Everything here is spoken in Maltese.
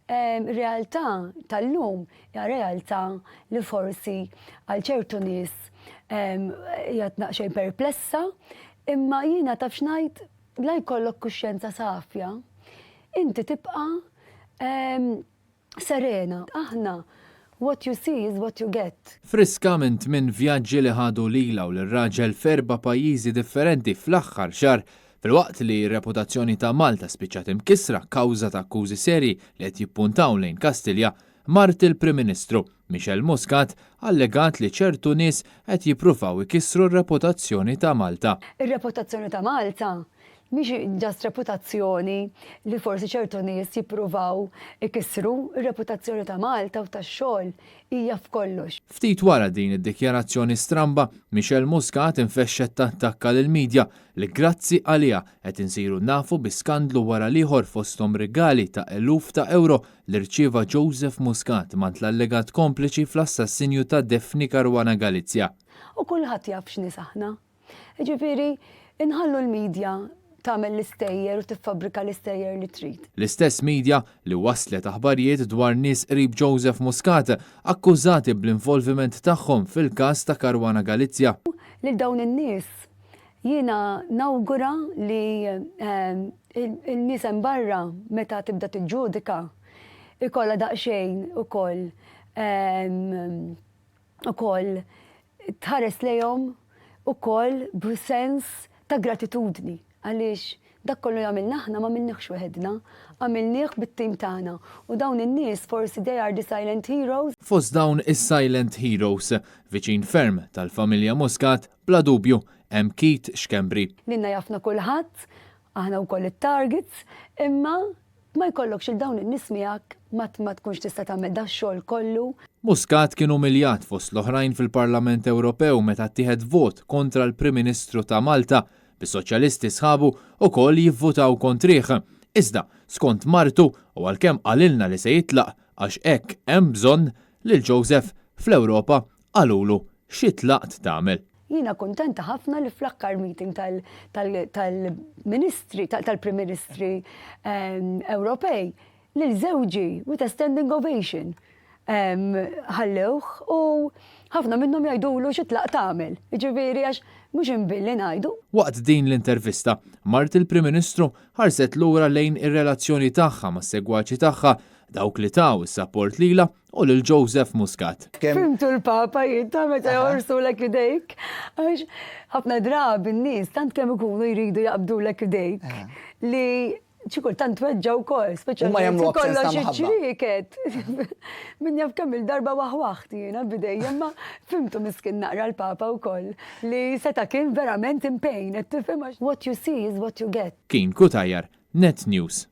realtà tal-lum hija realtà li forsi għal ċertu nies jgħat xejn perplessa, imma jiena taf xnajt la jkollok kuxjenza safja. Inti tibqa' serena. Aħna what you see is what you get. Friskament minn vjaġġi li ħadu lila u l-raġel f'erba' pajjiżi differenti fl-aħħar xahar, filwaqt li r-reputazzjoni ta' Malta spiċċat imkissra kawża ta' akkużi serji li qed jippuntaw lejn Kastilja, mart il-Prim Ministru Michel Muscat allegat li ċertu nies qed jippruvaw ikissru r-reputazzjoni ta' Malta. Ir-reputazzjoni ta' Malta mhix ġast reputazzjoni li forsi ċertu nies jippruvaw ikissru, ir-reputazzjoni ta' Malta u tax-xogħol hija f'kollox. Ftit wara din id-dikjarazzjoni stramba, Michel Muscat infexxet tattakka lill-midja li grazzi għaliha qed insiru nafu bi skandlu wara ieħor fosthom rigali ta' eluf ta' euro li rċieva Joseph Muscat mant l-allegat kompliċi fl-assassinju ta' Daphne Caruana Galizia. U kulħadd jaf x'nies aħna. Jiġifieri inħallu l-midja tagħmel l-istejjer u tiffabbrika l-istejjer li trid. L-istess midja li waslet aħbarijiet dwar nies qrib Joseph Muscat akkużati bl-involviment tagħhom fil-każ ta' Caruana Galizia. Lil dawn in-nies jiena nawgura li il-nies hemm barra meta tibda tiġġudika ikollha daqsxejn ukoll tħares lejhom ukoll b'sens ta' gratitudni. Għaliex dak kollu għamilna aħna ma minniħx weħedna, għamilniħ bit-tim tagħna. U dawn in-nies forsi they are the silent heroes. Fost dawn is-silent heroes, viċin ferm tal-familja Muscat, bla dubju hemm Keith Schembri. Linna jafna kulħadd, aħna wkoll it-targets, imma ma jkollokx il dawn in-nies miegħek ma tkunx tista' tagħmel da x-xogħol kollu. Muscat kien umiljat fost l-oħrajn fil-Parlament Ewropew meta ttieħed vot kontra l-Prim Ministru ta' Malta, bis-soċjalisti sħabu wkoll jivvutaw kontrih. Iżda, skont martu u għalkemm qalilna li se jitlaq għax hekk hemm bżonn lil Joseph fl-Ewropa qalulu xi tlaqt tagħmel. Jiena kuntenta ħafna li fl-aħħar meeting tal-Ministri, tal-Prim Ministri Ewropej lil żewġi with a standing ovation ħallewh u ħafna minnhom jgħidulu xi tlaq tagħmel. Jiġifieri għax mhux inbilli ngħidu. Waqt din l-intervista, mart il-Prim Ministru ħarset lura lejn ir-relazzjoni tagħha mas-segwaċi tagħha dawk li taw is-sapport lila u lil Joseph Muscat. Fimtu l-papa jinta meta jgħorsulek idejk, għax ħafna drabi n-nies tant kemm ikunu jridu jaqbdulek idejk li ċikur tant weġġaw kol, speċjalment kollox iċċriket. Min jaf kemm il-darba waħwaħti jiena bidejja, ma fimtu miskin naqra l-papa wkoll li seta kien verament impejn, qed tifhem what you see is what you get. Kien Kutajjar, Net News.